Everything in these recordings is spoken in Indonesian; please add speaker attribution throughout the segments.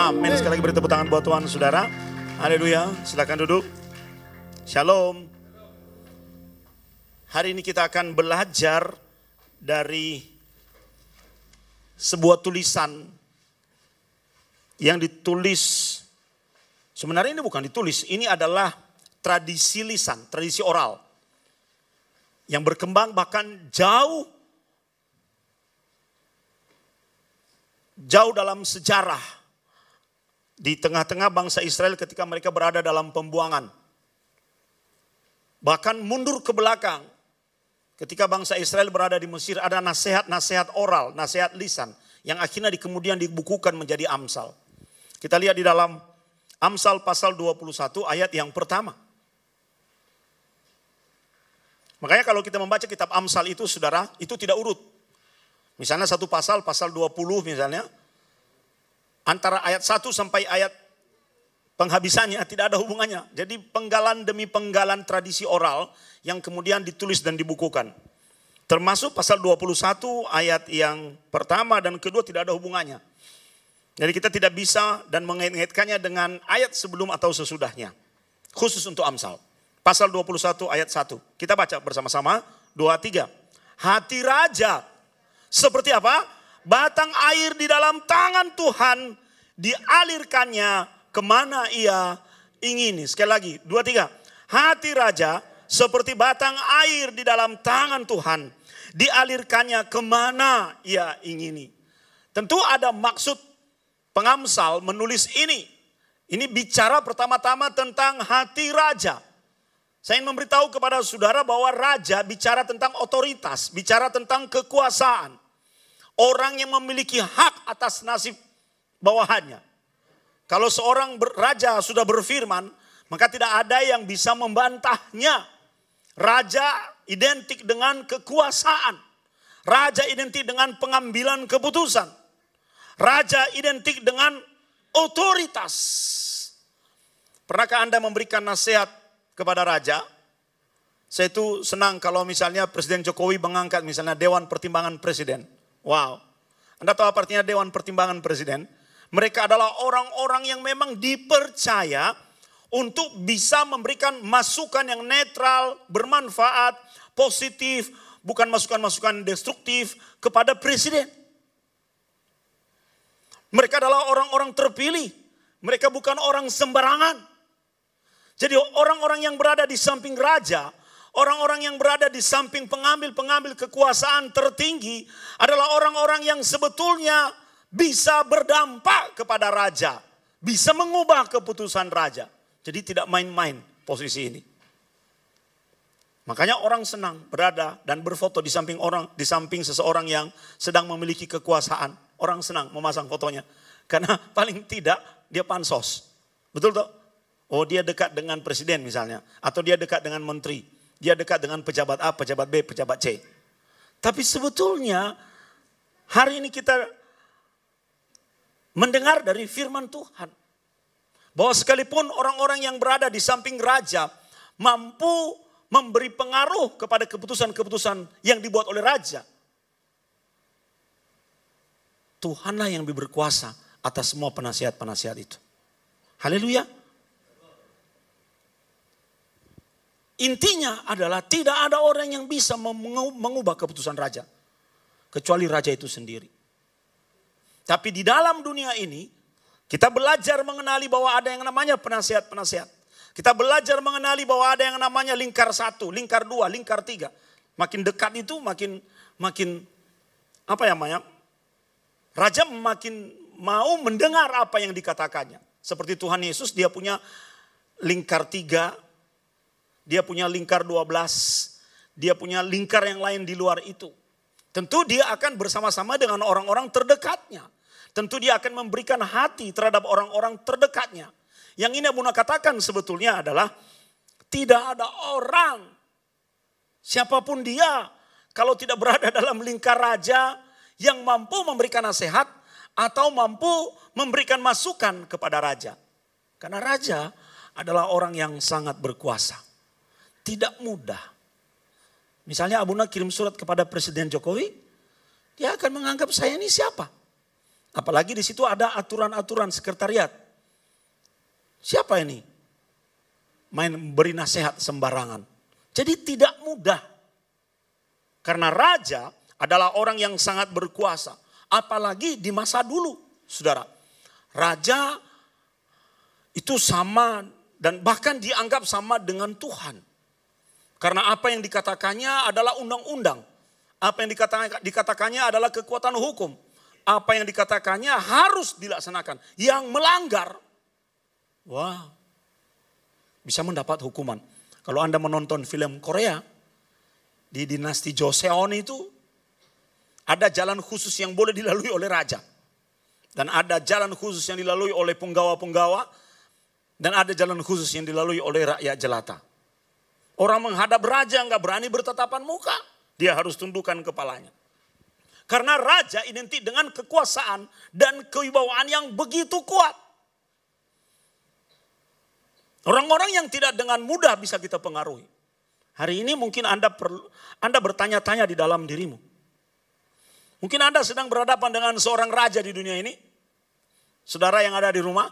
Speaker 1: Amin. Sekali lagi beri tepuk tangan buat Tuhan, saudara. Haleluya. Silakan duduk. Shalom. Hari ini kita akan belajar dari sebuah tulisan yang ditulis. Sebenarnya ini bukan ditulis, ini adalah tradisi lisan, tradisi oral. Yang berkembang bahkan jauh dalam sejarah. Di tengah-tengah bangsa Israel ketika mereka berada dalam pembuangan. Bahkan mundur ke belakang. Ketika bangsa Israel berada di Mesir ada nasihat-nasihat oral, nasihat lisan. Yang akhirnya kemudian dibukukan menjadi Amsal. Kita lihat di dalam Amsal pasal 21 ayat yang pertama. Makanya kalau kita membaca kitab Amsal itu saudara, itu tidak urut. Misalnya satu pasal 20 misalnya. Antara ayat 1 sampai ayat penghabisannya tidak ada hubungannya. Jadi penggalan demi penggalan tradisi oral yang kemudian ditulis dan dibukukan. Termasuk pasal 21 ayat yang pertama dan kedua tidak ada hubungannya. Jadi kita tidak bisa dan mengait-ngaitkannya dengan ayat sebelum atau sesudahnya. Khusus untuk Amsal. Pasal 21 ayat 1. Kita baca bersama-sama. 2, 3. Hati raja seperti apa? Batang air di dalam tangan Tuhan dialirkannya kemana ia ingini. Sekali lagi, 2, 3. Hati raja seperti batang air di dalam tangan Tuhan. Dialirkannya kemana ia ingini. Tentu ada maksud pengamsal menulis ini. Ini bicara pertama-tama tentang hati raja. Saya ingin memberitahu kepada saudara bahwa raja bicara tentang otoritas. Bicara tentang kekuasaan. Orang yang memiliki hak atas nasib bawahannya. Kalau seorang raja sudah berfirman, maka tidak ada yang bisa membantahnya. Raja identik dengan kekuasaan. Raja identik dengan pengambilan keputusan. Raja identik dengan otoritas. Pernahkah Anda memberikan nasihat kepada raja? Saya itu senang kalau misalnya Presiden Jokowi mengangkat misalnya Dewan Pertimbangan Presiden. Wow, Anda tahu apa artinya Dewan Pertimbangan Presiden? Mereka adalah orang-orang yang memang dipercaya untuk bisa memberikan masukan yang netral, bermanfaat, positif, bukan masukan-masukan destruktif kepada Presiden. Mereka adalah orang-orang terpilih, mereka bukan orang sembarangan. Jadi orang-orang yang berada di samping raja, orang-orang yang berada di samping pengambil-pengambil kekuasaan tertinggi adalah orang-orang yang sebetulnya bisa berdampak kepada raja. Bisa mengubah keputusan raja. Jadi tidak main-main posisi ini. Makanya orang senang berada dan berfoto di samping seseorang yang sedang memiliki kekuasaan. Orang senang memasang fotonya. Karena paling tidak dia pansos. Betul toh? Oh dia dekat dengan presiden misalnya. Atau dia dekat dengan menteri. Dia dekat dengan pejabat A, pejabat B, pejabat C. Tapi sebetulnya hari ini kita mendengar dari firman Tuhan. Bahwa sekalipun orang-orang yang berada di samping raja mampu memberi pengaruh kepada keputusan-keputusan yang dibuat oleh raja. Tuhanlah yang berkuasa atas semua penasihat-penasihat itu. Haleluya. Intinya adalah tidak ada orang yang bisa mengubah keputusan raja. Kecuali raja itu sendiri. Tapi di dalam dunia ini, kita belajar mengenali bahwa ada yang namanya penasihat-penasihat. Kita belajar mengenali bahwa ada yang namanya lingkar 1, lingkar 2, lingkar 3. Makin dekat itu makin apa namanya? Raja makin mau mendengar apa yang dikatakannya. Seperti Tuhan Yesus dia punya lingkar 3. Dia punya lingkar 12, dia punya lingkar yang lain di luar itu. Tentu dia akan bersama-sama dengan orang-orang terdekatnya. Tentu dia akan memberikan hati terhadap orang-orang terdekatnya. Yang ini Abuna katakan sebetulnya adalah tidak ada orang, siapapun dia, kalau tidak berada dalam lingkar raja yang mampu memberikan nasihat atau mampu memberikan masukan kepada raja. Karena raja adalah orang yang sangat berkuasa. Tidak mudah. Misalnya Abuna kirim surat kepada Presiden Jokowi, dia akan menganggap saya ini siapa? Apalagi di situ ada aturan-aturan sekretariat. Siapa ini? Main beri nasihat sembarangan. Jadi tidak mudah. Karena raja adalah orang yang sangat berkuasa. Apalagi di masa dulu, saudara. Raja itu sama dan bahkan dianggap sama dengan Tuhan. Karena apa yang dikatakannya adalah undang-undang. Apa yang dikatakannya adalah kekuatan hukum. Apa yang dikatakannya harus dilaksanakan. Yang melanggar, wah, bisa mendapat hukuman. Kalau Anda menonton film Korea, di dinasti Joseon itu, ada jalan khusus yang boleh dilalui oleh raja. Dan ada jalan khusus yang dilalui oleh penggawa-penggawa. Dan ada jalan khusus yang dilalui oleh rakyat jelata. Orang menghadap raja nggak berani bertatapan muka. Dia harus tundukkan kepalanya. Karena raja identik dengan kekuasaan dan kewibawaan yang begitu kuat. Orang-orang yang tidak dengan mudah bisa kita pengaruhi. Hari ini mungkin Anda bertanya-tanya di dalam dirimu. Mungkin Anda sedang berhadapan dengan seorang raja di dunia ini. Saudara yang ada di rumah.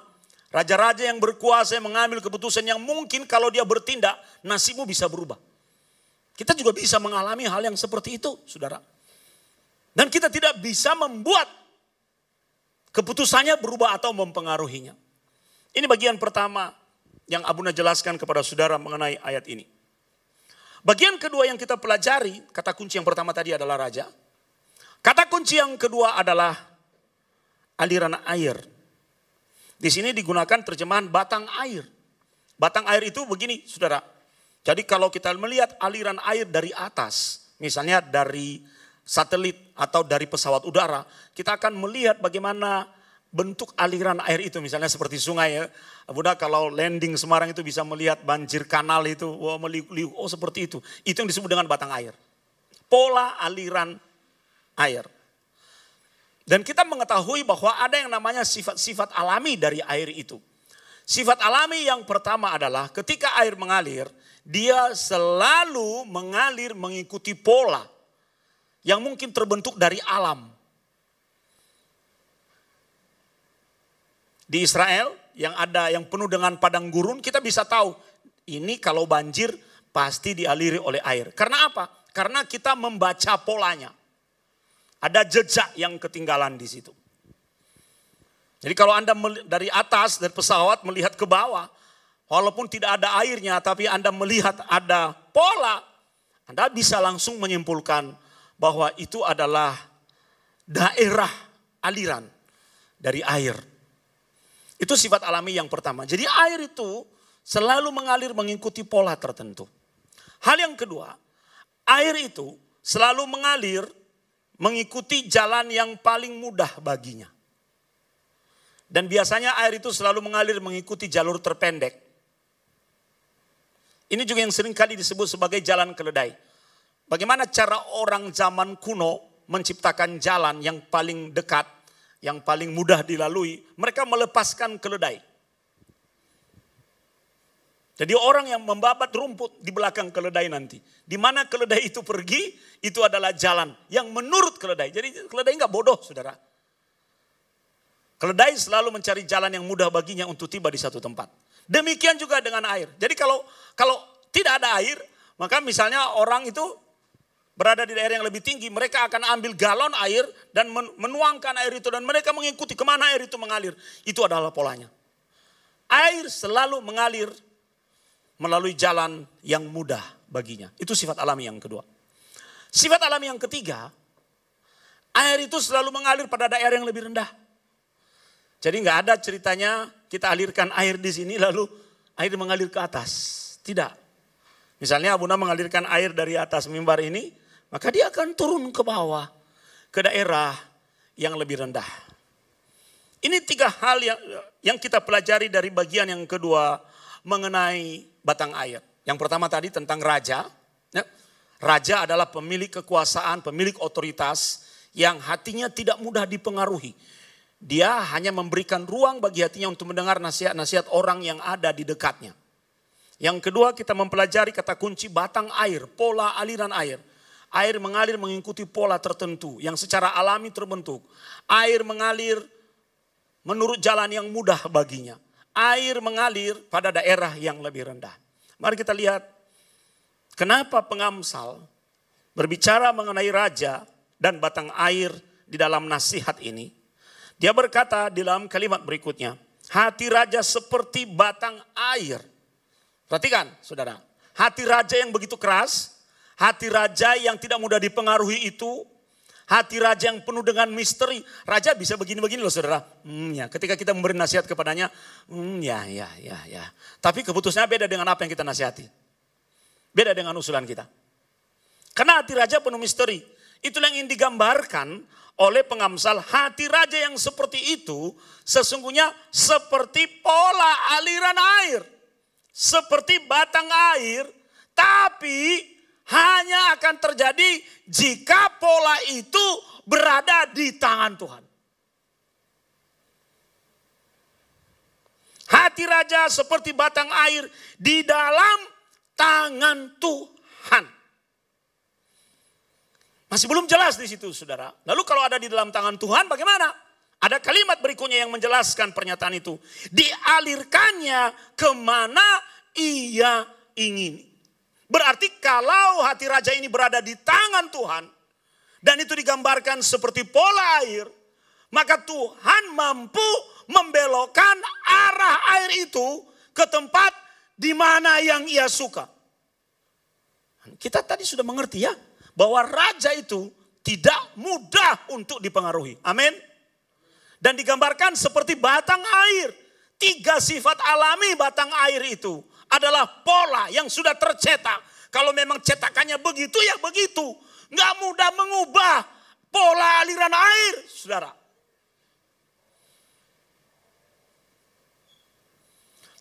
Speaker 1: Raja-raja yang berkuasa yang mengambil keputusan yang mungkin kalau dia bertindak nasibmu bisa berubah. Kita juga bisa mengalami hal yang seperti itu, saudara. Dan kita tidak bisa membuat keputusannya berubah atau mempengaruhinya. Ini bagian pertama yang Abuna jelaskan kepada saudara mengenai ayat ini. Bagian kedua yang kita pelajari, kata kunci yang pertama tadi adalah raja. Kata kunci yang kedua adalah aliran air. Di sini digunakan terjemahan batang air. Batang air itu begini, saudara. Jadi kalau kita melihat aliran air dari atas, misalnya dari satelit atau dari pesawat udara, kita akan melihat bagaimana bentuk aliran air itu. Misalnya seperti sungai ya. Bunda kalau landing Semarang itu bisa melihat banjir kanal itu, wah meliuk-liuk, oh seperti itu. Itu yang disebut dengan batang air. Pola aliran air. Dan kita mengetahui bahwa ada yang namanya sifat-sifat alami dari air itu. Sifat alami yang pertama adalah ketika air mengalir, dia selalu mengalir mengikuti pola yang mungkin terbentuk dari alam. Di Israel yang penuh dengan padang gurun, kita bisa tahu ini kalau banjir pasti dialiri oleh air. Karena apa? Karena kita membaca polanya. Ada jejak yang ketinggalan di situ. Jadi kalau Anda dari atas dari pesawat melihat ke bawah, walaupun tidak ada airnya, tapi Anda melihat ada pola, Anda bisa langsung menyimpulkan bahwa itu adalah daerah aliran dari air. Itu sifat alami yang pertama. Jadi air itu selalu mengalir mengikuti pola tertentu. Hal yang kedua, air itu selalu mengalir mengikuti jalan yang paling mudah baginya. Dan biasanya air itu selalu mengalir mengikuti jalur terpendek. Ini juga yang sering kali disebut sebagai jalan keledai. Bagaimana cara orang zaman kuno menciptakan jalan yang paling dekat, yang paling mudah dilalui? Mereka melepaskan keledai. Jadi orang yang membabat rumput di belakang keledai nanti. Di mana keledai itu pergi, itu adalah jalan yang menurut keledai. Jadi keledai enggak bodoh, saudara. Keledai selalu mencari jalan yang mudah baginya untuk tiba di satu tempat. Demikian juga dengan air. Jadi kalau tidak ada air, maka misalnya orang itu berada di daerah yang lebih tinggi, mereka akan ambil galon air dan menuangkan air itu dan mereka mengikuti kemana air itu mengalir. Itu adalah polanya. Air selalu mengalir melalui jalan yang mudah baginya. Itu sifat alami yang kedua. Sifat alami yang ketiga, air itu selalu mengalir pada daerah yang lebih rendah. Jadi nggak ada ceritanya kita alirkan air di sini lalu air mengalir ke atas. Tidak. Misalnya Abuna mengalirkan air dari atas mimbar ini, maka dia akan turun ke bawah, ke daerah yang lebih rendah. Ini tiga hal yang kita pelajari dari bagian yang kedua mengenai batang air. Yang pertama tadi tentang raja. Raja adalah pemilik kekuasaan, pemilik otoritas yang hatinya tidak mudah dipengaruhi. Dia hanya memberikan ruang bagi hatinya untuk mendengar nasihat-nasihat orang yang ada di dekatnya. Yang kedua kita mempelajari kata kunci batang air, pola aliran air. Air mengalir mengikuti pola tertentu yang secara alami terbentuk. Air mengalir menurut jalan yang mudah baginya. Air mengalir pada daerah yang lebih rendah. Mari kita lihat kenapa pengamsal berbicara mengenai raja dan batang air di dalam nasihat ini. Dia berkata di dalam kalimat berikutnya, hati raja seperti batang air. Perhatikan saudara, hati raja yang begitu keras, hati raja yang tidak mudah dipengaruhi itu, hati raja yang penuh dengan misteri. Raja bisa begini-begini loh saudara. Ya. Ketika kita memberi nasihat kepadanya, ya. Tapi keputusannya beda dengan apa yang kita nasihati. Beda dengan usulan kita. Karena hati raja penuh misteri. Itulah yang ingin digambarkan oleh pengamsal. Hati raja yang seperti itu sesungguhnya seperti pola aliran air. Seperti batang air, tapi hanya akan terjadi jika pola itu berada di tangan Tuhan. Hati raja seperti batang air di dalam tangan Tuhan. Masih belum jelas di situ saudara. Lalu kalau ada di dalam tangan Tuhan bagaimana? Ada kalimat berikutnya yang menjelaskan pernyataan itu. Dialirkannya kemana ia ingin. Berarti kalau hati raja ini berada di tangan Tuhan, dan itu digambarkan seperti pola air, maka Tuhan mampu membelokkan arah air itu ke tempat di mana yang ia suka. Kita tadi sudah mengerti ya, bahwa raja itu tidak mudah untuk dipengaruhi. Amin. Dan digambarkan seperti batang air. 3 sifat alami batang air itu adalah pola yang sudah tercetak. Kalau memang cetakannya begitu ya begitu. Nggak mudah mengubah pola aliran air, saudara.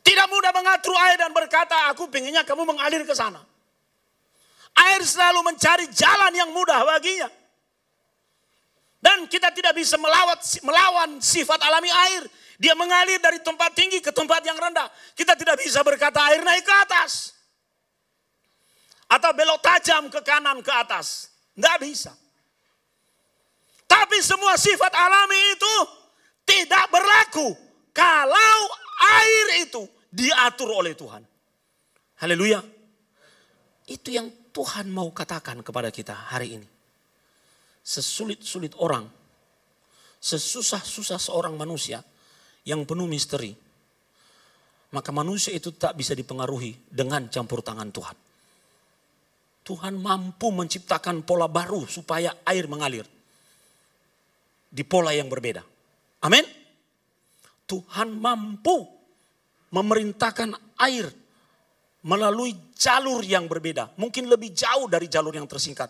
Speaker 1: Tidak mudah mengatur air dan berkata, aku pengennya kamu mengalir ke sana. Air selalu mencari jalan yang mudah baginya. Dan kita tidak bisa melawan sifat alami air. Dia mengalir dari tempat tinggi ke tempat yang rendah. Kita tidak bisa berkata air naik ke atas. Atau belok tajam ke kanan ke atas. Nggak bisa. Tapi semua sifat alami itu tidak berlaku kalau air itu diatur oleh Tuhan. Haleluya. Itu yang Tuhan mau katakan kepada kita hari ini. Sesulit-sulit orang, sesusah-susah seorang manusia yang penuh misteri, maka manusia itu tak bisa dipengaruhi dengan campur tangan Tuhan. Tuhan mampu menciptakan pola baru supaya air mengalir di pola yang berbeda. Amin. Tuhan mampu memerintahkan air melalui jalur yang berbeda. Mungkin lebih jauh dari jalur yang tersingkat.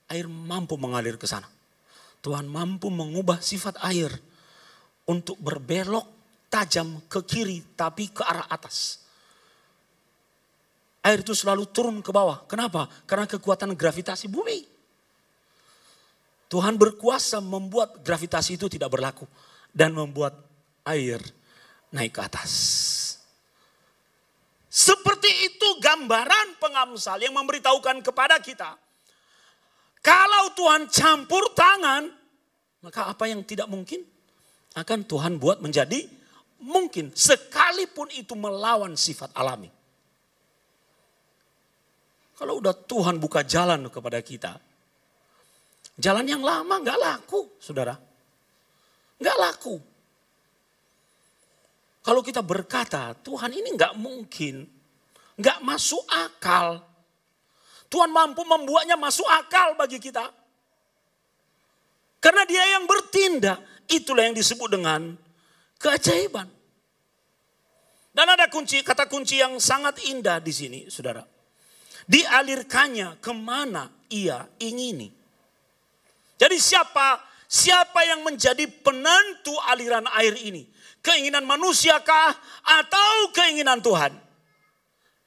Speaker 1: Air mampu mengalir ke sana. Tuhan mampu mengubah sifat air untuk berbelok tajam ke kiri tapi ke arah atas. Air itu selalu turun ke bawah. Kenapa? Karena kekuatan gravitasi bumi. Tuhan berkuasa membuat gravitasi itu tidak berlaku. Dan membuat air naik ke atas. Seperti itu gambaran pengamsal yang memberitahukan kepada kita. Kalau Tuhan campur tangan, maka apa yang tidak mungkin akan Tuhan buat menjadi mungkin. Sekalipun itu melawan sifat alami. Kalau udah Tuhan buka jalan kepada kita, jalan yang lama gak laku, saudara. Gak laku. Kalau kita berkata, Tuhan ini gak mungkin, gak masuk akal. Tuhan mampu membuatnya masuk akal bagi kita. Karena dia yang bertindak, itulah yang disebut dengan keajaiban. Dan ada kata kunci yang sangat indah di sini, saudara. Dialirkannya kemana ia ingini. Jadi siapa yang menjadi penentu aliran air ini? Keinginan manusiakah atau keinginan Tuhan?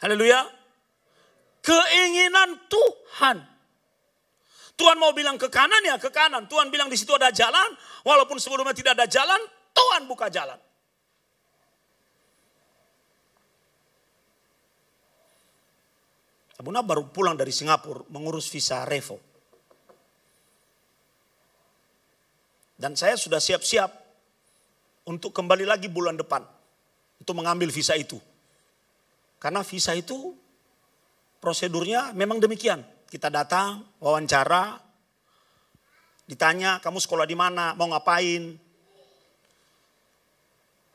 Speaker 1: Haleluya. Keinginan Tuhan. Tuhan mau bilang ke kanan ya ke kanan. Tuhan bilang di situ ada jalan. Walaupun sebelumnya tidak ada jalan, Tuhan buka jalan. Abuna baru pulang dari Singapura mengurus visa Revo. Dan saya sudah siap-siap untuk kembali lagi bulan depan. Untuk mengambil visa itu. Karena visa itu prosedurnya memang demikian. Kita datang, wawancara, ditanya kamu sekolah di mana, mau ngapain.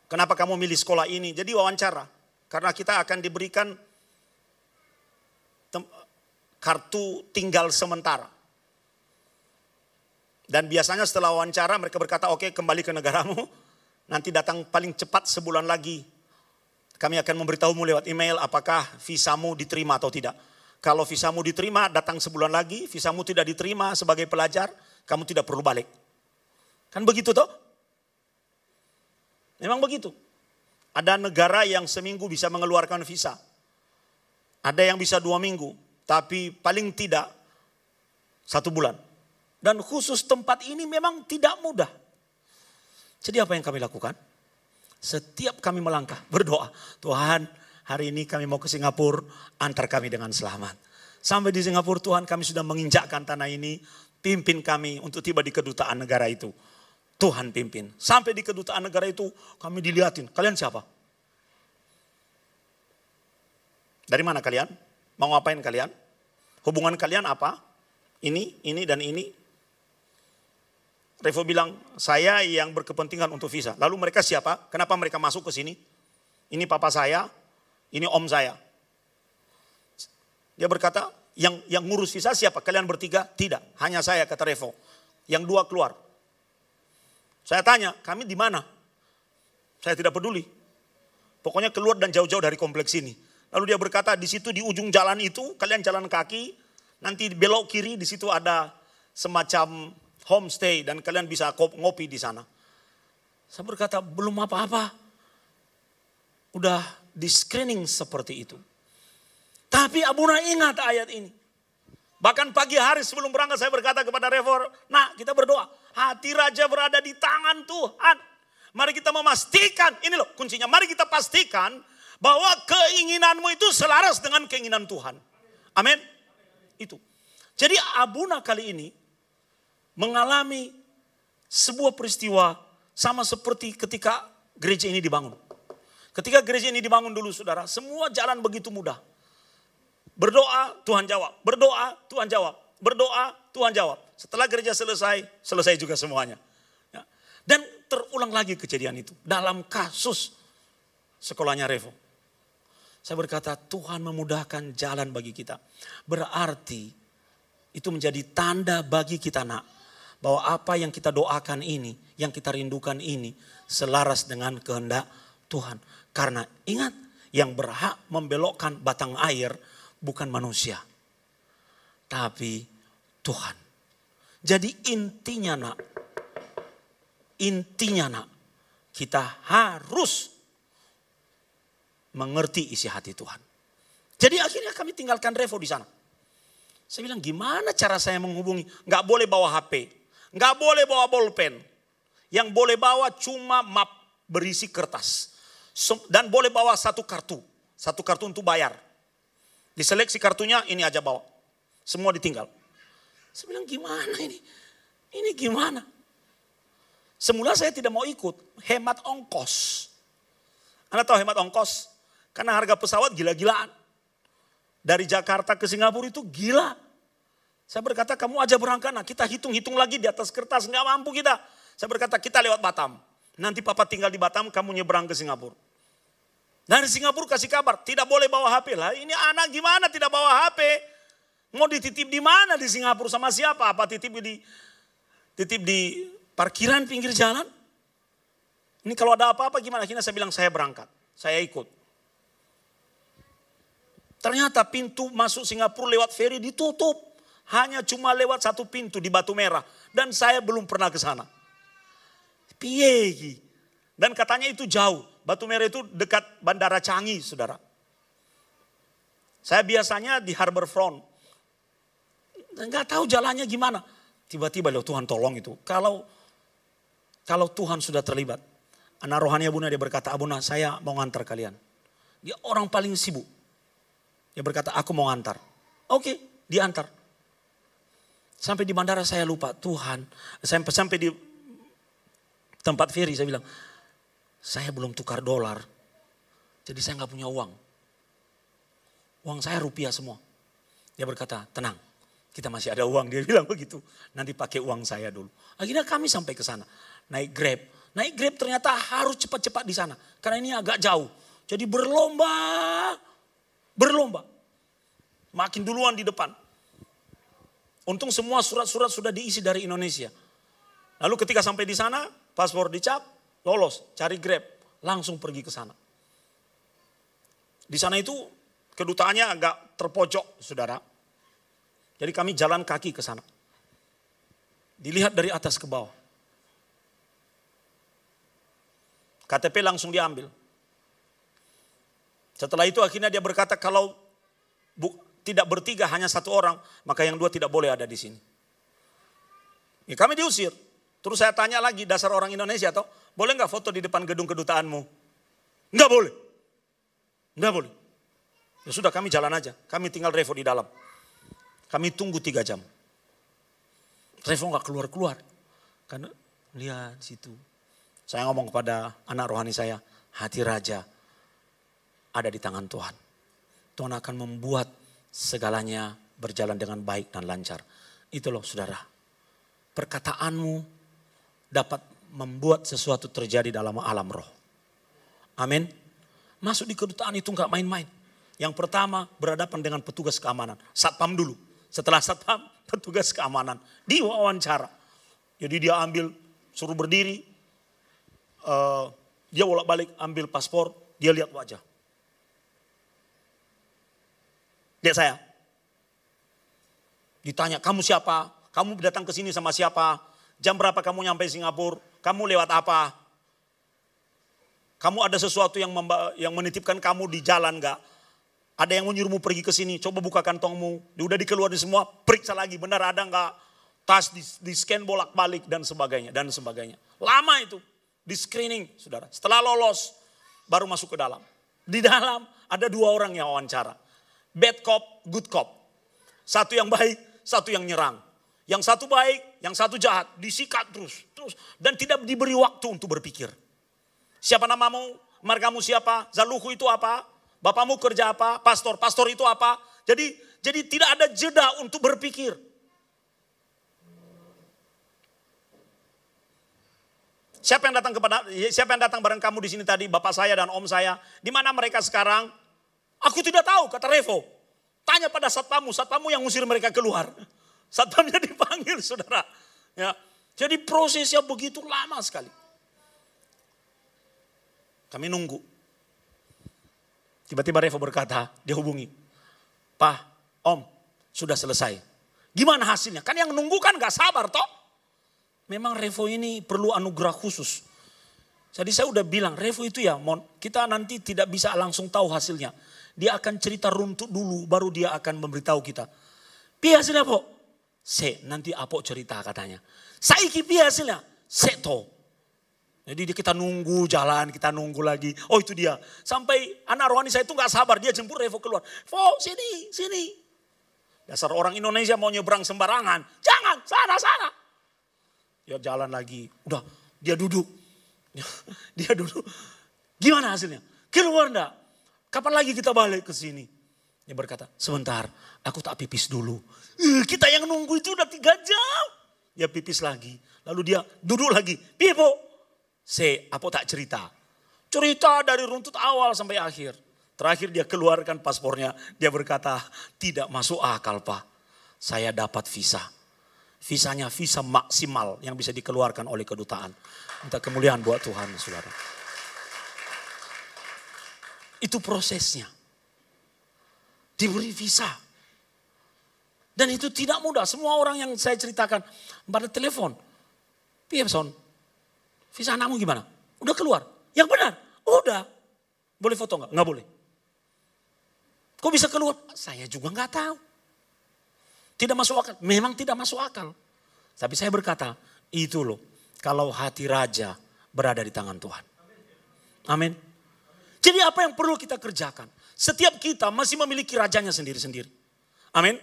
Speaker 1: Kenapa kamu milih sekolah ini? Jadi wawancara. Karena kita akan diberikan kartu tinggal sementara. Dan biasanya setelah wawancara mereka berkata, oke, kembali ke negaramu. Nanti datang paling cepat sebulan lagi. Kami akan memberitahumu lewat email apakah visamu diterima atau tidak. Kalau visamu diterima, datang sebulan lagi. Visamu tidak diterima sebagai pelajar, kamu tidak perlu balik. Kan begitu toh? Memang begitu. Ada negara yang seminggu bisa mengeluarkan visa. Ada yang bisa 2 minggu. Tapi paling tidak 1 bulan. Dan khusus tempat ini memang tidak mudah. Jadi apa yang kami lakukan? Setiap kami melangkah, berdoa. Tuhan, hari ini kami mau ke Singapura, antar kami dengan selamat. Sampai di Singapura, Tuhan, kami sudah menginjakkan tanah ini. Pimpin kami untuk tiba di kedutaan negara itu. Tuhan pimpin. Sampai di kedutaan negara itu kami dilihatin. Kalian siapa? Dari mana kalian? Mau ngapain kalian? Hubungan kalian apa? Ini dan ini. Revo bilang, saya yang berkepentingan untuk visa. Lalu mereka siapa? Kenapa mereka masuk ke sini? Ini papa saya, ini om saya. Dia berkata, yang ngurus visa siapa? Kalian bertiga? Tidak, hanya saya, kata Revo. Yang 2 keluar. Saya tanya, kami di mana? Saya tidak peduli. Pokoknya keluar dan jauh-jauh dari kompleks ini. Lalu dia berkata, di situ di ujung jalan itu, kalian jalan kaki, nanti belok kiri, di situ ada semacam homestay dan kalian bisa ngopi di sana. Saya berkata, belum apa-apa. Udah di screening seperti itu. Tapi Abuna ingat ayat ini. Bahkan pagi hari sebelum berangkat saya berkata kepada Revo, nah kita berdoa. Hati raja berada di tangan Tuhan. Mari kita memastikan, ini loh kuncinya. Mari kita pastikan bahwa keinginanmu itu selaras dengan keinginan Tuhan. Amin. Itu. Jadi Abuna kali ini mengalami sebuah peristiwa sama seperti ketika gereja ini dibangun. Ketika gereja ini dibangun dulu saudara, semua jalan begitu mudah. Berdoa, Tuhan jawab. Berdoa, Tuhan jawab. Berdoa, Tuhan jawab. Setelah gereja selesai juga semuanya. Ya. Dan terulang lagi kejadian itu. Dalam kasus sekolahnya Revo. Saya berkata, Tuhan memudahkan jalan bagi kita. Berarti itu menjadi tanda bagi kita nak. Bahwa apa yang kita doakan ini, yang kita rindukan ini, selaras dengan kehendak Tuhan. Karena ingat, yang berhak membelokkan batang air bukan manusia, tapi Tuhan. Jadi intinya nak, kita harus mengerti isi hati Tuhan. Jadi akhirnya kami tinggalkan Revo di sana. Saya bilang gimana cara saya menghubungi? Gak boleh bawa HP, gak boleh bawa bolpen. Yang boleh bawa cuma map berisi kertas. Dan boleh bawa 1 kartu. 1 kartu untuk bayar. Diseleksi kartunya, ini aja bawa. Semua ditinggal. Saya bilang gimana ini? Ini gimana? Semula saya tidak mau ikut. Hemat ongkos. Anda tahu hemat ongkos? Karena harga pesawat gila-gilaan. Dari Jakarta ke Singapura itu gila. Saya berkata kamu aja berangkat. Nah kita hitung-hitung lagi di atas kertas. Nggak mampu kita. Saya berkata kita lewat Batam. Nanti papa tinggal di Batam, kamu nyebrang ke Singapura. Dari Singapura kasih kabar, tidak boleh bawa HP lah. Ini anak gimana tidak bawa HP? Mau dititip di mana di Singapura sama siapa? Apa titip di parkiran pinggir jalan? Ini kalau ada apa-apa gimana? Akhirnya saya bilang saya berangkat, saya ikut. Ternyata pintu masuk Singapura lewat feri ditutup. Hanya cuma lewat 1 pintu di Batu Merah. Dan saya belum pernah ke sana. Piye. Dan katanya itu jauh. Batu Merah itu dekat Bandara Changi, saudara. Saya biasanya di Harbor Front. Enggak tahu jalannya gimana. Tiba-tiba loh Tuhan tolong itu. Kalau Tuhan sudah terlibat. Anak rohani Abuna dia berkata, Abuna saya mau ngantar kalian. Dia orang paling sibuk. Dia berkata aku mau ngantar. Oke, diantar. Sampai di bandara saya lupa Tuhan. Sampai di tempat ferry. Saya bilang, saya belum tukar dolar. Jadi saya nggak punya uang. Uang saya rupiah semua. Dia berkata, tenang, kita masih ada uang. Dia bilang begitu. Nanti pakai uang saya dulu. Akhirnya kami sampai ke sana. Naik Grab. Naik Grab ternyata harus cepat-cepat di sana. Karena ini agak jauh. Jadi berlomba. Makin duluan di depan. Untung semua surat-surat sudah diisi dari Indonesia. Lalu ketika sampai di sana, paspor dicap, lolos, cari Grab, langsung pergi ke sana. Di sana itu kedutaannya agak terpojok, saudara. Jadi kami jalan kaki ke sana. Dilihat dari atas ke bawah. KTP langsung diambil. Setelah itu akhirnya dia berkata kalau tidak bertiga hanya satu orang, maka yang dua tidak boleh ada di sini. Ya, kami diusir. Terus saya tanya lagi, dasar orang Indonesia toh, boleh nggak foto di depan gedung kedutaanmu? Nggak boleh. Nggak boleh. Ya sudah kami jalan aja. Kami tinggal Revo di dalam. Kami tunggu 3 jam. Revo nggak keluar-keluar. Karena lihat situ. Saya ngomong kepada anak rohani saya, hati raja ada di tangan Tuhan. Tuhan akan membuat segalanya berjalan dengan baik dan lancar. Itu loh saudara. Perkataanmu dapat membuat sesuatu terjadi dalam alam roh. Amin. Masuk di kedutaan itu nggak main-main. Yang pertama berhadapan dengan petugas keamanan. Satpam dulu. Setelah satpam, petugas keamanan. Diwawancara. Jadi dia ambil, suruh berdiri. Dia bolak-balik ambil paspor. Dia lihat wajah. Lihat saya. Ditanya, kamu siapa? Kamu datang ke sini sama siapa? Jam berapa kamu nyampe Singapura? Kamu lewat apa? Kamu ada sesuatu yang menitipkan kamu di jalan gak? Ada yang menyuruhmu pergi ke sini, coba buka kantongmu. Udah dikeluarin semua, periksa lagi benar ada gak? Tas di scan bolak-balik dan sebagainya. Lama itu, di screening saudara. Setelah lolos, baru masuk ke dalam. Di dalam ada 2 orang yang wawancara. Bad cop, good cop. Satu yang baik, satu yang nyerang. Yang satu baik, yang satu jahat. Disikat terus. Dan tidak diberi waktu untuk berpikir. Siapa namamu? Margamu siapa? Zaluhu itu apa? Bapamu kerja apa? Pastor itu apa? Jadi tidak ada jeda untuk berpikir. Siapa yang datang bareng kamu di sini tadi? Bapak saya dan om saya. Di mana mereka sekarang? Aku tidak tahu, kata Revo. Tanya pada satpammu yang ngusir mereka keluar. Satpamnya dipanggil, saudara. Ya. Jadi prosesnya begitu lama sekali. Kami nunggu. Tiba-tiba Revo berkata, dia hubungi. Pak, om, sudah selesai. Gimana hasilnya? Kan yang nunggu kan gak sabar toh. Memang Revo ini perlu anugerah khusus. Jadi saya udah bilang, Revo itu ya, kita nanti tidak bisa langsung tahu hasilnya. Dia akan cerita runtut dulu, baru dia akan memberitahu kita. Pi hasilnya po? Nanti Apok cerita katanya. Saiki pi hasilnya? To. Jadi kita nunggu jalan, kita nunggu lagi. Oh itu dia. Sampai anak rohani saya itu gak sabar, dia jemput Revo keluar. Vo, sini. Dasar orang Indonesia mau nyebrang sembarangan. Jangan, sana. Dia jalan lagi. Udah, dia duduk. Gimana hasilnya? Keluar enggak? Kapan lagi kita balik ke sini? Dia berkata, sebentar, aku tak pipis dulu. Kita yang nunggu itu udah 3 jam. Dia pipis lagi. Lalu dia duduk lagi. Pipo? Apa tak cerita? Cerita dari runtut awal sampai akhir. Terakhir dia keluarkan paspornya. Dia berkata, tidak masuk akal Pak. Saya dapat visa. Visanya visa maksimal yang bisa dikeluarkan oleh kedutaan. Minta kemuliaan buat Tuhan, saudara. Itu prosesnya. Diberi visa. Dan itu tidak mudah. Semua orang yang saya ceritakan pada telepon. Pierson, visa anakmu gimana? Udah keluar? Yang benar? Udah. Boleh foto enggak? Enggak boleh. Kok bisa keluar? Saya juga enggak tahu. Tidak masuk akal. Memang tidak masuk akal. Tapi saya berkata, itu loh. Kalau hati raja berada di tangan Tuhan. Amin. Jadi apa yang perlu kita kerjakan? Setiap kita masih memiliki rajanya sendiri-sendiri. Amin.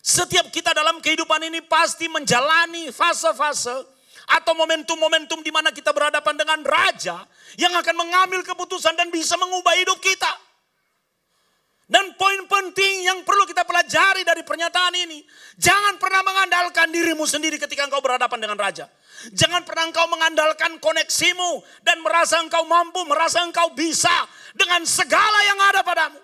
Speaker 1: Setiap kita dalam kehidupan ini pasti menjalani fase-fase Atau momentum-momentum di mana kita berhadapan dengan raja yang akan mengambil keputusan dan bisa mengubah hidup kita. Dan poin penting yang perlu kita pelajari dari pernyataan ini, jangan pernah mengandalkan dirimu sendiri ketika engkau berhadapan dengan raja. Jangan pernah engkau mengandalkan koneksimu dan merasa engkau mampu, merasa engkau bisa dengan segala yang ada padamu.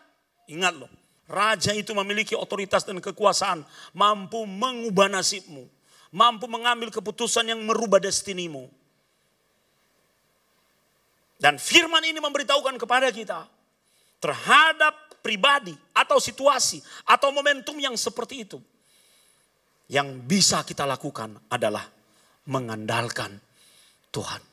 Speaker 1: Ingat loh, raja itu memiliki otoritas dan kekuasaan, mampu mengubah nasibmu, mampu mengambil keputusan yang merubah destinimu. Dan firman ini memberitahukan kepada kita terhadap pribadi atau situasi atau momentum yang seperti itu. Yang bisa kita lakukan adalah mengandalkan Tuhan.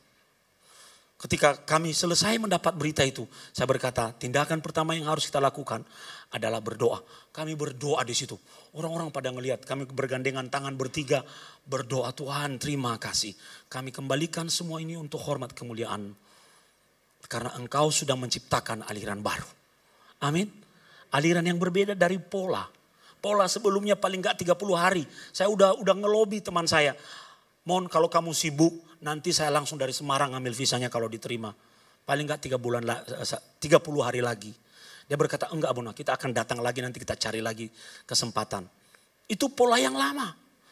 Speaker 1: Ketika kami selesai mendapat berita itu, saya berkata, tindakan pertama yang harus kita lakukan adalah berdoa. Kami berdoa di situ. Orang-orang pada ngelihat, kami bergandengan tangan bertiga, berdoa, Tuhan terima kasih. Kami kembalikan semua ini untuk hormat kemuliaan. Karena Engkau sudah menciptakan aliran baru. Amin. Aliran yang berbeda dari pola. Pola sebelumnya paling enggak 30 hari. Saya udah ngelobi teman saya. Mohon kalau kamu sibuk, nanti saya langsung dari Semarang ambil visanya kalau diterima. Paling enggak 30 hari lagi. Dia berkata, enggak Abuna, kita akan datang lagi, nanti kita cari lagi kesempatan. Itu pola yang lama.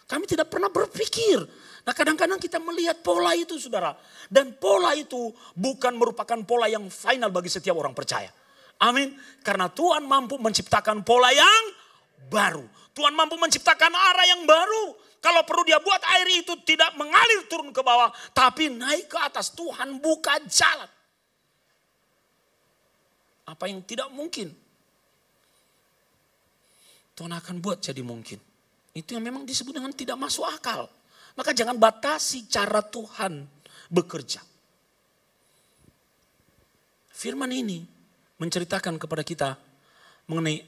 Speaker 1: Kami tidak pernah berpikir. Nah kadang-kadang kita melihat pola itu saudara. Dan pola itu bukan merupakan pola yang final bagi setiap orang percaya. Amin. Karena Tuhan mampu menciptakan pola yang baru. Tuhan mampu menciptakan arah yang baru. Kalau perlu dia buat air itu tidak mengalir turun ke bawah. Tapi naik ke atas. Tuhan buka jalan. Apa yang tidak mungkin, Tuhan akan buat jadi mungkin. Itu yang memang disebut dengan tidak masuk akal. Maka jangan batasi cara Tuhan bekerja. Firman ini menceritakan kepada kita mengenai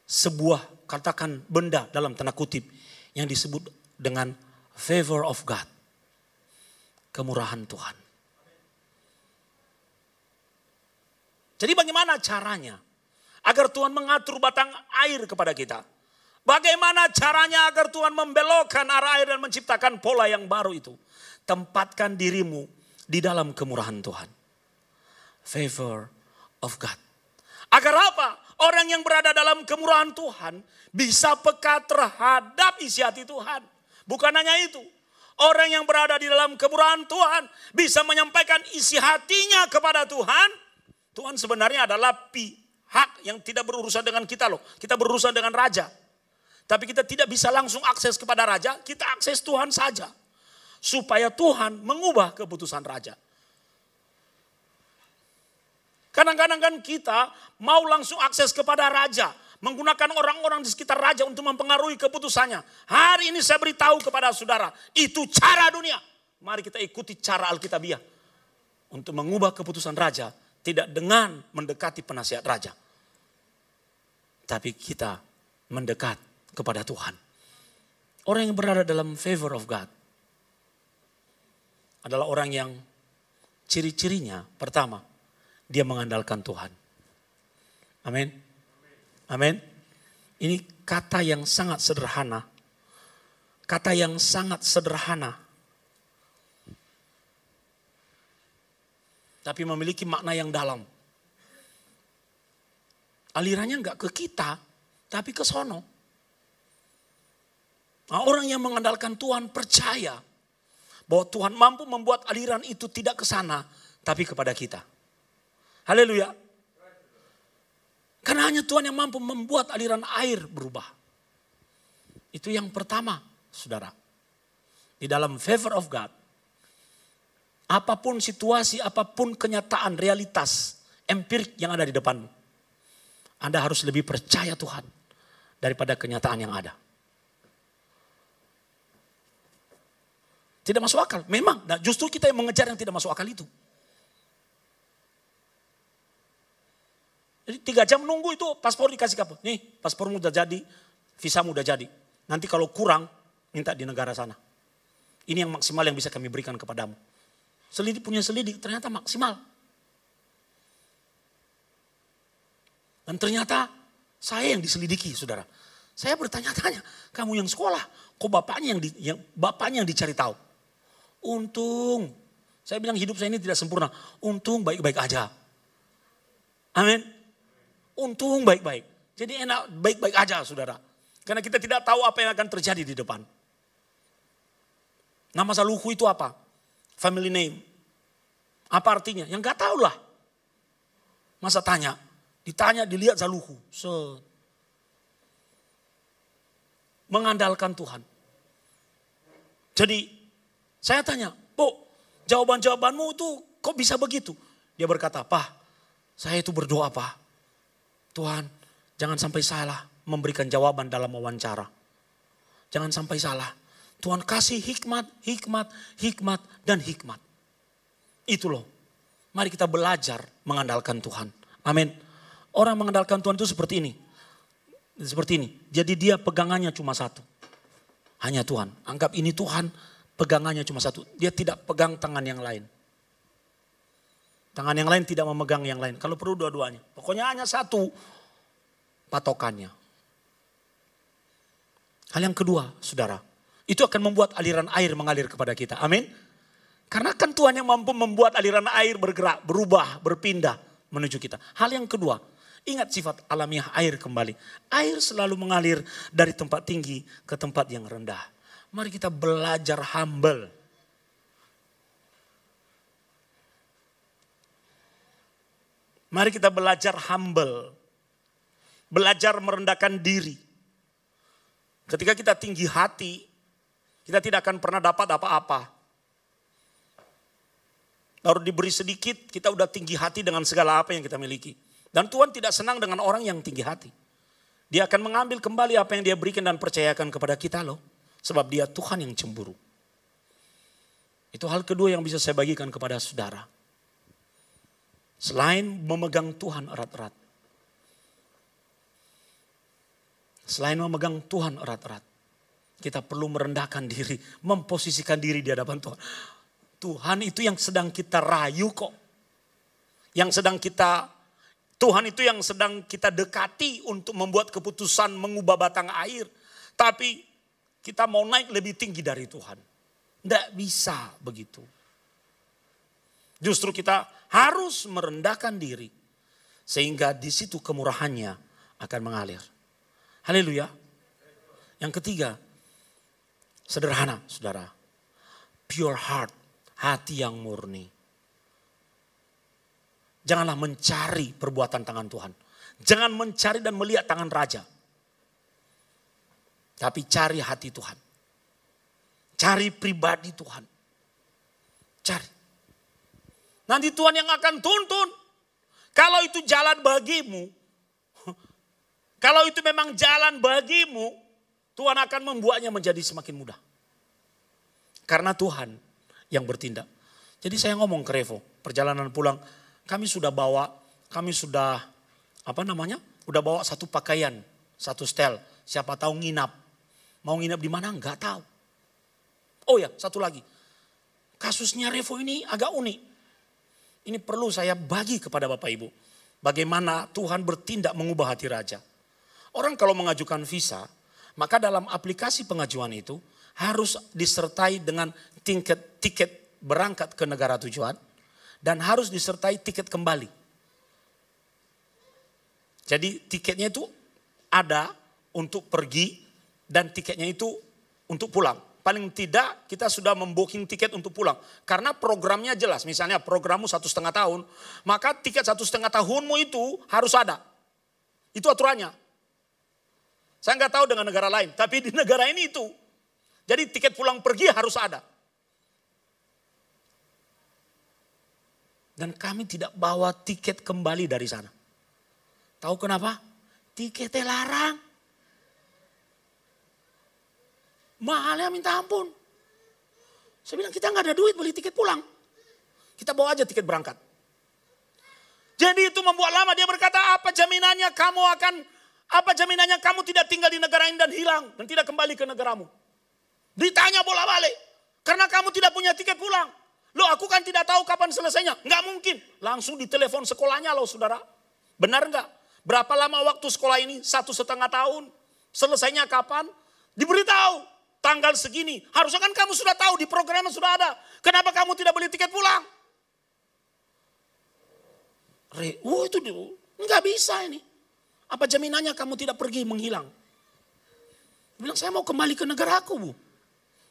Speaker 1: sebuah katakan benda dalam tanda kutip yang disebut dengan favor of God. Kemurahan Tuhan. Jadi bagaimana caranya agar Tuhan mengatur batang air kepada kita? Bagaimana caranya agar Tuhan membelokkan arah air dan menciptakan pola yang baru itu? Tempatkan dirimu di dalam kemurahan Tuhan. Favor of God. Agar apa? Orang yang berada dalam kemurahan Tuhan bisa peka terhadap isi hati Tuhan. Bukan hanya itu. Orang yang berada di dalam kemurahan Tuhan bisa menyampaikan isi hatinya kepada Tuhan. Tuhan sebenarnya adalah pihak yang tidak berurusan dengan kita loh. Kita berurusan dengan raja. Tapi kita tidak bisa langsung akses kepada raja. Kita akses Tuhan saja. Supaya Tuhan mengubah keputusan raja. Kadang-kadang kan kita mau langsung akses kepada raja. Menggunakan orang-orang di sekitar raja untuk mempengaruhi keputusannya. Hari ini saya beritahu kepada saudara. Itu cara dunia. Mari kita ikuti cara Alkitabiah. Untuk mengubah keputusan raja. Tidak dengan mendekati penasihat raja. Tapi kita mendekat kepada Tuhan. Orang yang berada dalam favor of God. Adalah orang yang ciri-cirinya pertama. Dia mengandalkan Tuhan. Amin. Amin. Ini kata yang sangat sederhana. Kata yang sangat sederhana. Tapi memiliki makna yang dalam. Alirannya enggak ke kita, tapi ke sono. Nah, orang yang mengandalkan Tuhan percaya bahwa Tuhan mampu membuat aliran itu tidak ke sana, tapi kepada kita. Haleluya. Karena hanya Tuhan yang mampu membuat aliran air berubah. Itu yang pertama, saudara. Di dalam favor of God. Apapun situasi, apapun kenyataan, realitas, empirik yang ada di depanmu. Anda harus lebih percaya Tuhan daripada kenyataan yang ada. Tidak masuk akal. Memang, nah justru kita yang mengejar yang tidak masuk akal itu. Jadi 3 jam nunggu itu paspor dikasih kamu. Nih paspormu udah jadi, visamu udah jadi. Nanti kalau kurang minta di negara sana. Ini yang maksimal yang bisa kami berikan kepadamu. Selidik punya selidik ternyata maksimal. Dan ternyata saya yang diselidiki saudara. Saya bertanya-tanya, kamu yang sekolah, kok bapaknya yang dicari tahu? Untung. Saya bilang hidup saya ini tidak sempurna. Untung baik-baik aja. Amin. Untung baik-baik. Jadi enak baik-baik aja saudara. Karena kita tidak tahu apa yang akan terjadi di depan. Nama Zaluhu itu apa? Family name. Apa artinya? Yang gak tahu lah. Masa tanya? Ditanya, dilihat Zaluhu. Mengandalkan Tuhan. Jadi saya tanya, Bu, jawaban-jawabanmu itu kok bisa begitu? Dia berkata, Pak, saya itu berdoa Pak. Tuhan, jangan sampai salah memberikan jawaban dalam wawancara. Jangan sampai salah. Tuhan kasih hikmat, hikmat, hikmat, dan hikmat. Itu loh. Mari kita belajar mengandalkan Tuhan. Amin. Orang mengandalkan Tuhan itu seperti ini. Seperti ini. Jadi dia pegangannya cuma satu. Hanya Tuhan. Anggap ini Tuhan, pegangannya cuma satu. Dia tidak pegang tangan yang lain. Tangan yang lain tidak memegang yang lain. Kalau perlu dua-duanya. Pokoknya hanya satu patokannya. Hal yang kedua, saudara. Itu akan membuat aliran air mengalir kepada kita. Amin. Karena kan Tuhan yang mampu membuat aliran air bergerak, berubah, berpindah menuju kita. Hal yang kedua, ingat sifat alamiah air kembali. Air selalu mengalir dari tempat tinggi ke tempat yang rendah. Mari kita belajar humble. Mari kita belajar humble. Belajar merendahkan diri. Ketika kita tinggi hati, kita tidak akan pernah dapat apa-apa. Baru diberi sedikit, kita udah tinggi hati dengan segala apa yang kita miliki. Dan Tuhan tidak senang dengan orang yang tinggi hati. Dia akan mengambil kembali apa yang dia berikan dan percayakan kepada kita loh. Sebab dia Tuhan yang cemburu. Itu hal kedua yang bisa saya bagikan kepada saudara. Selain memegang Tuhan erat-erat. Selain memegang Tuhan erat-erat. Kita perlu merendahkan diri, memposisikan diri di hadapan Tuhan. Tuhan itu yang sedang kita rayu kok. Yang sedang kita, Tuhan itu yang sedang kita dekati untuk membuat keputusan mengubah batang air. Tapi kita mau naik lebih tinggi dari Tuhan. Tidak bisa begitu. Justru kita harus merendahkan diri. Sehingga di situ kemurahannya akan mengalir. Haleluya. Yang ketiga, sederhana saudara. Pure heart. Hati yang murni. Janganlah mencari perbuatan tangan Tuhan. Jangan mencari dan melihat tangan raja. Tapi cari hati Tuhan. Cari pribadi Tuhan. Cari. Nanti Tuhan yang akan tuntun. Kalau itu jalan bagimu. Kalau itu memang jalan bagimu. Tuhan akan membuatnya menjadi semakin mudah. Karena Tuhan yang bertindak. Jadi saya ngomong ke Revo, perjalanan pulang, kami sudah bawa satu pakaian, satu setel. Siapa tahu nginap. Mau nginap di mana? Enggak tahu. Oh ya, satu lagi. Kasusnya Revo ini agak unik. Ini perlu saya bagi kepada Bapak Ibu. Bagaimana Tuhan bertindak mengubah hati raja. Orang kalau mengajukan visa, maka dalam aplikasi pengajuan itu harus disertai dengan tiket berangkat ke negara tujuan dan harus disertai tiket kembali. Jadi tiketnya itu ada untuk pergi dan tiketnya itu untuk pulang. Paling tidak kita sudah membooking tiket untuk pulang. Karena programnya jelas, misalnya programmu 1,5 tahun, maka tiket 1,5 tahunmu itu harus ada. Itu aturannya. Saya nggak tahu dengan negara lain, tapi di negara ini itu. Jadi tiket pulang pergi harus ada. Dan kami tidak bawa tiket kembali dari sana. Tahu kenapa? Tiketnya larang. Mahalnya minta ampun. Saya bilang kita nggak ada duit beli tiket pulang. Kita bawa aja tiket berangkat. Jadi itu membuat lama. Dia berkata apa jaminannya kamu tidak tinggal di negara ini dan hilang. Dan tidak kembali ke negaramu. Ditanya bola-balik. Karena kamu tidak punya tiket pulang. Loh aku kan tidak tahu kapan selesainya. Nggak mungkin. Langsung ditelepon sekolahnya loh saudara. Benar nggak? Berapa lama waktu sekolah ini? 1,5 tahun. Selesainya kapan? Diberitahu. tanggal segini. Harusnya kan kamu sudah tahu, di programnya sudah ada. Kenapa kamu tidak beli tiket pulang? Itu nggak bisa ini. Apa jaminannya kamu tidak pergi menghilang? Bilang saya mau kembali ke negaraku, Bu.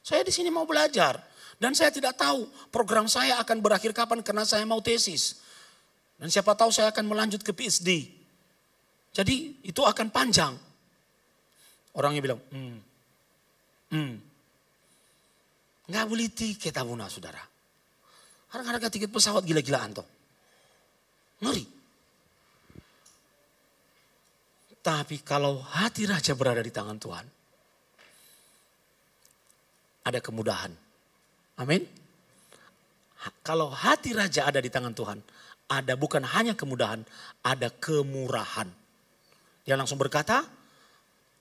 Speaker 1: Saya di sini mau belajar. Dan saya tidak tahu program saya akan berakhir kapan karena saya mau tesis. Dan siapa tahu saya akan melanjut ke PhD. Jadi itu akan panjang. Orangnya bilang, nggak beli tiket Abuna, saudara. Harga tiket pesawat gila-gilaan toh. Ngeri. Tapi kalau hati raja berada di tangan Tuhan, ada kemudahan. Amin. Kalau hati raja ada di tangan Tuhan, ada bukan hanya kemudahan, ada kemurahan. Dia langsung berkata,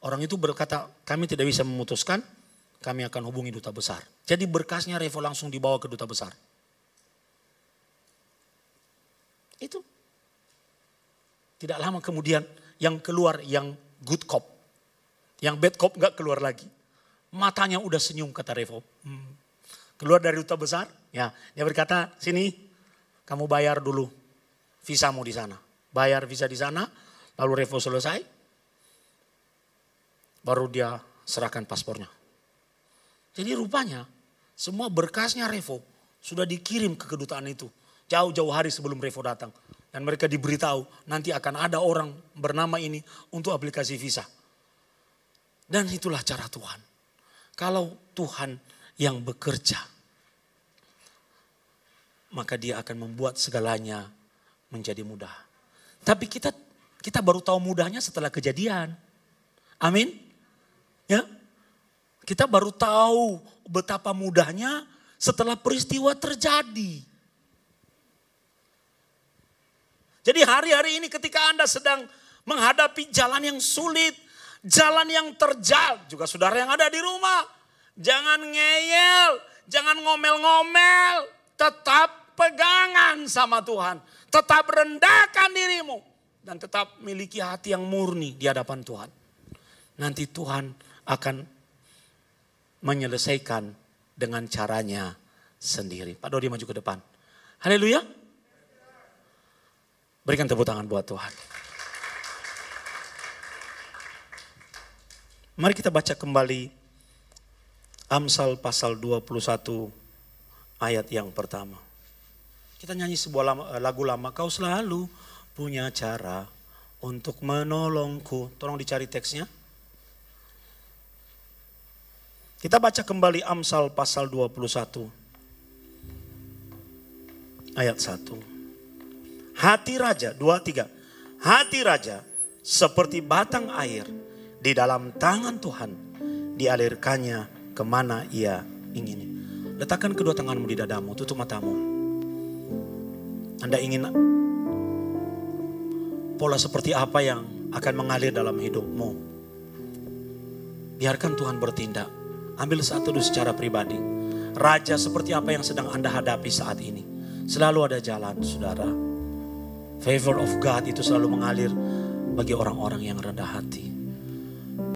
Speaker 1: orang itu berkata, kami tidak bisa memutuskan, kami akan hubungi duta besar. Jadi berkasnya Revo langsung dibawa ke duta besar. Itu. Tidak lama kemudian yang keluar yang good cop. Yang bad cop gak keluar lagi. Matanya udah senyum kata Revo. Keluar dari duta besar, ya dia berkata, sini kamu bayar dulu visamu di sana. Bayar visa di sana, lalu Revo selesai, baru dia serahkan paspornya. Jadi rupanya semua berkasnya Revo sudah dikirim ke kedutaan itu. Jauh-jauh hari sebelum Revo datang. Dan mereka diberitahu nanti akan ada orang bernama ini untuk aplikasi visa. Dan itulah cara Tuhan. Kalau Tuhan yang bekerja, maka dia akan membuat segalanya menjadi mudah. Tapi kita baru tahu mudahnya setelah kejadian. Amin. Ya. Kita baru tahu betapa mudahnya setelah peristiwa terjadi. Jadi hari-hari ini ketika Anda sedang menghadapi jalan yang sulit, jalan yang terjal, juga saudara yang ada di rumah, jangan ngeyel, jangan ngomel-ngomel, tetap pegangan sama Tuhan, tetap rendahkan dirimu, dan tetap miliki hati yang murni di hadapan Tuhan. Nanti Tuhan akan menyelesaikan dengan caranya sendiri. Pak Dodi maju ke depan. Haleluya. Berikan tepuk tangan buat Tuhan. Mari kita baca kembali Amsal pasal 21 ayat yang pertama. Kita nyanyi sebuah lagu lama. Kau selalu punya cara untuk menolongku. Tolong dicari teksnya. Kita baca kembali Amsal pasal 21 ayat 1. Hati raja, 2-3. Hati raja seperti batang air di dalam tangan Tuhan, dialirkannya kemana ia ingin. Letakkan kedua tanganmu di dadamu, tutup matamu. Anda ingin pola seperti apa yang akan mengalir dalam hidupmu? Biarkan Tuhan bertindak. Ambil satu secara pribadi. Raja seperti apa yang sedang Anda hadapi saat ini? Selalu ada jalan, saudara. Favor of God itu selalu mengalir bagi orang-orang yang rendah hati.